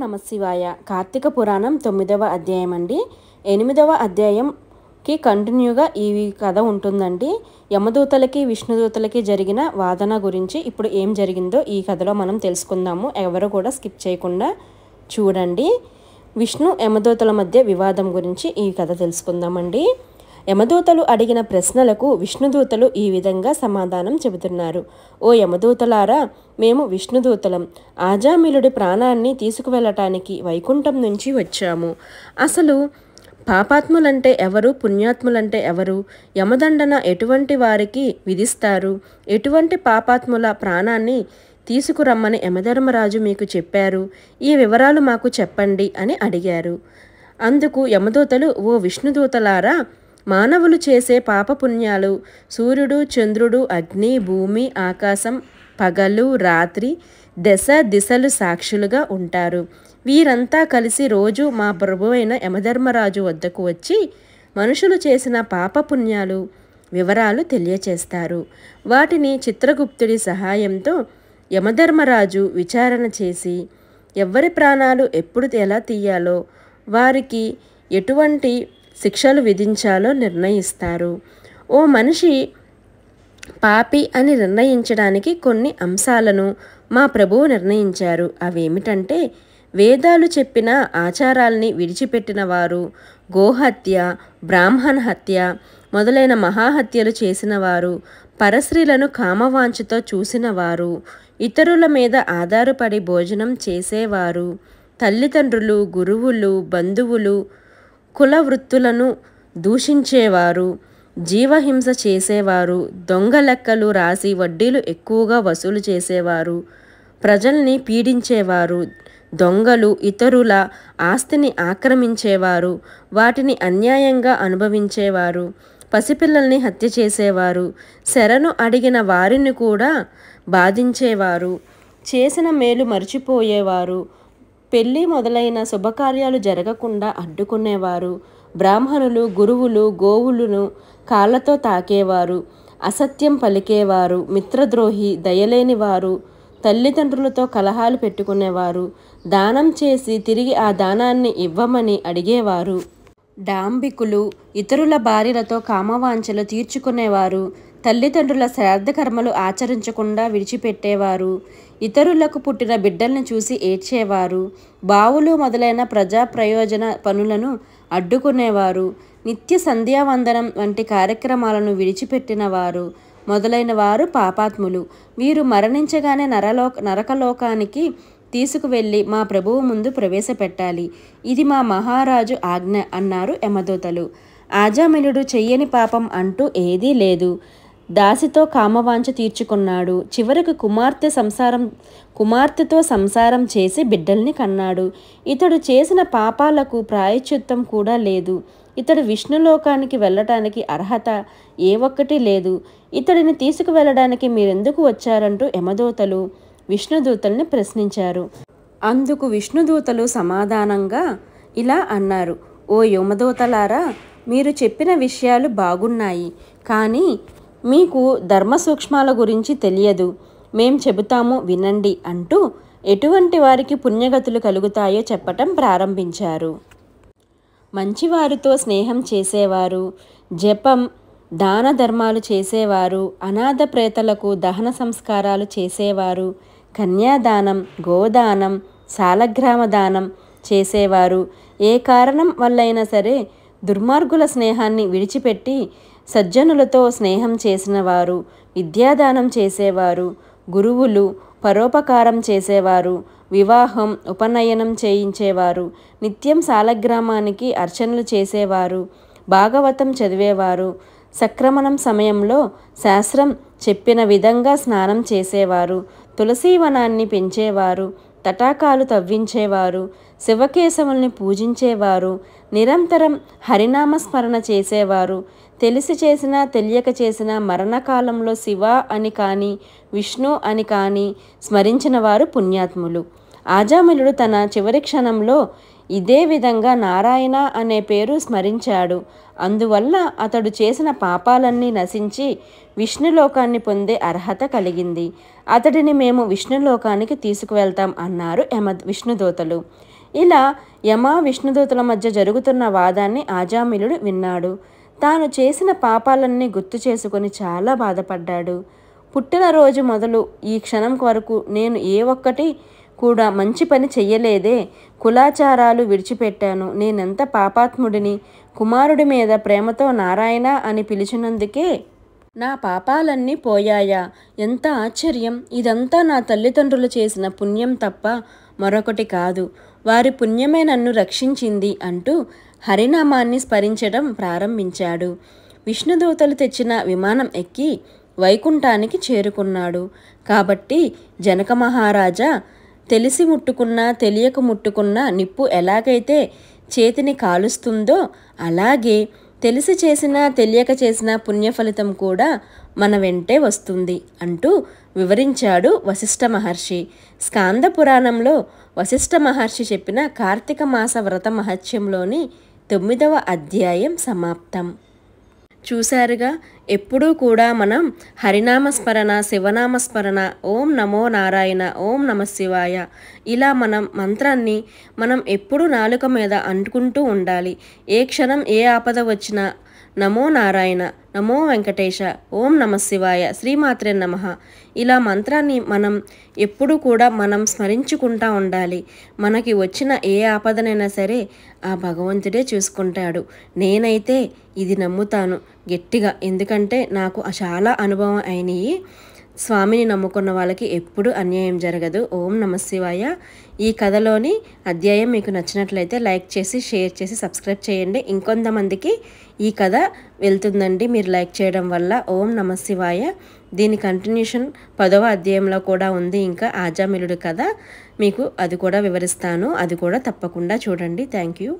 నమశివాయ. కార్తీక పురాణం 9వ అధ్యాయం అండి. 8వ అధ్యాయంకి కంటిన్యూగా ఈ కథ ఉంటుందండి. యమదూతలకి విష్ణుదూతలకి జరిగిన వాదన గురించి ఇప్పుడు ఏం జరిగిందో ఈ కథలో మనం తెలుసుకుందాము. ఎవరు కూడా స్కిప్ చేయకుండా చూడండి. విష్ణు యమదూతల మధ్య వివాదం గురించి ఈ కథ తెలుసుకుందామండి. యమదూతలు అడిగిన ప్రశ్నలకు విష్ణుదూతలు ఈ విధంగా సమాధానం చెబుతున్నారు. ఓ యమదూతలారా, మేము విష్ణుదూతలం. ఆజామిలుడి ప్రాణాన్ని తీసుకువెళ్ళటానికి వైకుంఠం నుంచి వచ్చాము. అసలు పాపాత్ములంటే ఎవరు, పుణ్యాత్ములంటే ఎవరు? యమదండన ఎటువంటి వారికి విధిస్తారు? ఎటువంటి పాపాత్ముల ప్రాణాన్ని తీసుకురమ్మని యమధర్మరాజు మీకు చెప్పారు? ఈ వివరాలు మాకు చెప్పండి అని అడిగారు. అందుకు యమదూతలు, ఓ విష్ణుదూతలారా, మానవులు చేసే పాపపుణ్యాలు సూర్యుడు, చంద్రుడు, అగ్ని, భూమి, ఆకాశం, పగలు, రాత్రి, దిశలు సాక్షులుగా ఉంటారు. వీరంతా కలిసి రోజు మా ప్రభువైన యమధర్మరాజు వద్దకు వచ్చి మనుషులు చేసిన పాపపుణ్యాలు వివరాలు తెలియచేస్తారు. వాటిని చిత్రగుప్తుడి సహాయంతో యమధర్మరాజు విచారణ చేసి ఎవరి ప్రాణాలు ఎప్పుడు ఎలా తీయాలో, వారికి ఎటువంటి శిక్షలు విధించాలో నిర్ణయిస్తారు. ఓ మనిషి పాపి అని నిర్ణయించడానికి కొన్ని అంశాలను మా ప్రభువు నిర్ణయించారు. అవేమిటంటే, వేదాలు చెప్పిన ఆచారాల్ని విడిచిపెట్టిన వారు, గోహత్య, బ్రాహ్మణ హత్య మొదలైన మహాహత్యలు చేసిన వారు, పరస్త్రీలను కామవాంఛతో చూసిన వారు, ఇతరుల మీద ఆధారపడి భోజనం చేసేవారు, తల్లిదండ్రులు, గురువులు, బంధువులు, కుల వృత్తులను దూషించేవారు, జీవహింస చేసేవారు, దొంగ లెక్కలు రాసి వడ్డీలు ఎక్కువగా వసూలు చేసేవారు, ప్రజల్ని పీడించేవారు, దొంగలు, ఇతరుల ఆస్తిని ఆక్రమించేవారు, వాటిని అన్యాయంగా అనుభవించేవారు, పసిపిల్లల్ని హత్య చేసేవారు, శరణు అడిగిన వారిని కూడా బాధించేవారు, చేసిన మేలు మర్చిపోయేవారు, పెళ్లి మొదలైన శుభకార్యాలు జరగకుండా అడ్డుకునేవారు, బ్రాహ్మణులు, గురువులు, గోవులను కాళ్ళతో తాకేవారు, అసత్యం పలికేవారు, మిత్రద్రోహి, దయలేనివారు, తల్లిదండ్రులతో కలహాలు పెట్టుకునేవారు, దానం చేసి తిరిగి ఆ దానాన్ని ఇవ్వమని అడిగేవారు, డాంబికులు, ఇతరుల భార్యలతో కామవాంఛలు తీర్చుకునేవారు, తల్లిదండ్రుల శ్రాద్ధకర్మలు ఆచరించకుండా విడిచిపెట్టేవారు, ఇతరులకు పుట్టిన బిడ్డల్ని చూసి ఏడ్చేవారు, బావులు మొదలైన ప్రజా ప్రయోజన పనులను అడ్డుకునేవారు, నిత్య సంధ్యావందనం వంటి కార్యక్రమాలను విడిచిపెట్టిన వారు మొదలైన వారు పాపాత్ములు. వీరు మరణించగానే నరకలోకానికి తీసుకువెళ్ళి మా ప్రభువు ముందు ప్రవేశపెట్టాలి. ఇది మా మహారాజు ఆజ్ఞ అన్నారు యమదూతలు. ఆజామిలుడు చెయ్యని పాపం అంటూ ఏదీ లేదు. దాసితో కామవాంఛ తీర్చుకున్నాడు. చివరికి కుమార్తెతో సంసారం చేసి బిడ్డల్ని కన్నాడు. ఇతడు చేసిన పాపాలకు ప్రాయశ్చిత్తం కూడా లేదు. ఇతడు విష్ణులోకానికి వెళ్ళటానికి అర్హత ఏ ఒక్కటి లేదు. ఇతడిని తీసుకువెళ్ళడానికి మీరెందుకు వచ్చారంటూ యమదూతలు విష్ణుదూతల్ని ప్రశ్నించారు. అందుకు విష్ణుదూతలు సమాధానంగా ఇలా అన్నారు. ఓ యమదూతలారా, మీరు చెప్పిన విషయాలు బాగున్నాయి, కానీ మీకు ధర్మ సూక్ష్మాల గురించి తెలియదు. మేం చెబుతాము వినండి అంటూ ఎటువంటి వారికి పుణ్యగతులు కలుగుతాయో చెప్పటం ప్రారంభించారు. మంచివారితో స్నేహం చేసేవారు, జపం, దాన ధర్మాలు చేసేవారు, అనాథ ప్రేతలకు దహన సంస్కారాలు చేసేవారు, కన్యాదానం, గోదానం, సాలగ్రామ దానం చేసేవారు, ఏ కారణం వల్లైనా సరే దుర్మార్గుల స్నేహాన్ని విడిచిపెట్టి సజ్జనులతో స్నేహం చేసిన వారు, విద్యాదానం చేసేవారు, గురువులు, పరోపకారం చేసేవారు, వివాహం, ఉపనయనం చేయించేవారు, నిత్యం సాలగ్రామానికి అర్చనలు చేసేవారు, భాగవతం చదివేవారు, సక్రమణం సమయంలో శాస్త్రం చెప్పిన విధంగా స్నానం చేసేవారు, తులసీవనాన్ని పెంచేవారు, తటాకాలు తవ్వించేవారు, శివకేశవుల్ని పూజించేవారు, నిరంతరం హరినామస్మరణ చేసేవారు, తెలిసి చేసినా తెలియక చేసిన మరణకాలంలో శివ అని కానీ విష్ణు అని కానీ స్మరించిన వారు పుణ్యాత్ములు. ఆజామిలుడు తన చివరి క్షణంలో ఇదే విధంగా నారాయణ అనే పేరు స్మరించాడు. అందువల్ల అతడు చేసిన పాపాలన్నీ నశించి విష్ణులోకాన్ని పొందే అర్హత కలిగింది. అతడిని మేము విష్ణులోకానికి తీసుకువెళ్తాం అన్నారు విష్ణుదూతలు. ఇలా యమ విష్ణుదూతల మధ్య జరుగుతున్న వాదాన్ని ఆజామిలుడు విన్నాడు. తాను చేసిన పాపాలన్నీ గుర్తు చేసుకొని చాలా బాధపడ్డాడు. పుట్టినరోజు మొదలు ఈ క్షణం వరకు నేను ఏ ఒక్కటి కూడా మంచి పని చెయ్యలేదే, కులాచారాలు విడిచిపెట్టాను, నేనెంత పాపాత్ముడిని, కుమారుడి మీద ప్రేమతో నారాయణ అని పిలిచినందుకే నా పాపాలన్నీ పోయాయా, ఎంత ఆశ్చర్యం, ఇదంతా నా తల్లిదండ్రులు చేసిన పుణ్యం తప్ప మరొకటి కాదు, వారి పుణ్యమే నన్ను రక్షించింది అంటూ హరినామాన్ని స్మరించడం ప్రారంభించాడు. విష్ణుదూతలు తెచ్చిన విమానం ఎక్కి వైకుంఠానికి చేరుకున్నాడు. కాబట్టి జనక మహారాజా, తెలిసి ముట్టుకున్నా తెలియక ముట్టుకున్నా నిప్పు ఎలాగైతే చేతిని కాలుస్తుందో అలాగే తెలిసి చేసినా తెలియక చేసిన పుణ్యఫలితం కూడా మన వెంటే వస్తుంది అంటూ వివరించాడు వశిష్ఠ మహర్షి. స్కాంద పురాణంలో వశిష్ఠ మహర్షి చెప్పిన కార్తీక మాస వ్రత మహత్యంలోని 9వ అధ్యాయం సమాప్తం. చూశారుగా, ఎప్పుడూ కూడా మనం హరినామస్మరణ, శివనామస్మరణ, ఓం నమో నారాయణ, ఓం నమ శివాయ, ఇలా మంత్రాన్ని మనం ఎప్పుడు నాలుక మీద అంటుకుంటూ ఉండాలి. ఏ క్షణం ఏ ఆపద వచ్చినా నమో నారాయణ, నమో వెంకటేశ, ఓం నమ శివాయ, శ్రీమాత్రే నమః, ఇలా మంత్రాన్ని మనం ఎప్పుడు కూడా స్మరించుకుంటూ ఉండాలి. మనకి వచ్చిన ఏ ఆపదనైనా సరే ఆ భగవంతుడే చూసుకుంటాడు. నేనైతే ఇది నమ్ముతాను గట్టిగా, ఎందుకంటే నాకు చాలా అనుభవం అయినాయి. స్వామిని నమ్ముకున్న వాళ్ళకి ఎప్పుడు అన్యాయం జరగదు. ఓం నమ శివాయ. ఈ కథలోని అధ్యాయం మీకు నచ్చినట్లయితే లైక్ చేసి, షేర్ చేసి, సబ్స్క్రైబ్ చేయండి. ఇంకొంతమందికి ఈ కథ వెళ్తుందండి మీరు లైక్ చేయడం వల్ల. ఓం నమ శివాయ. దీని కంటిన్యూషన్ 10వ అధ్యాయంలో కూడా ఉంది. ఇంకా ఆజామిలుడు కథ మీకు అది కూడా వివరిస్తాను. అది కూడా తప్పకుండా చూడండి. Thank you.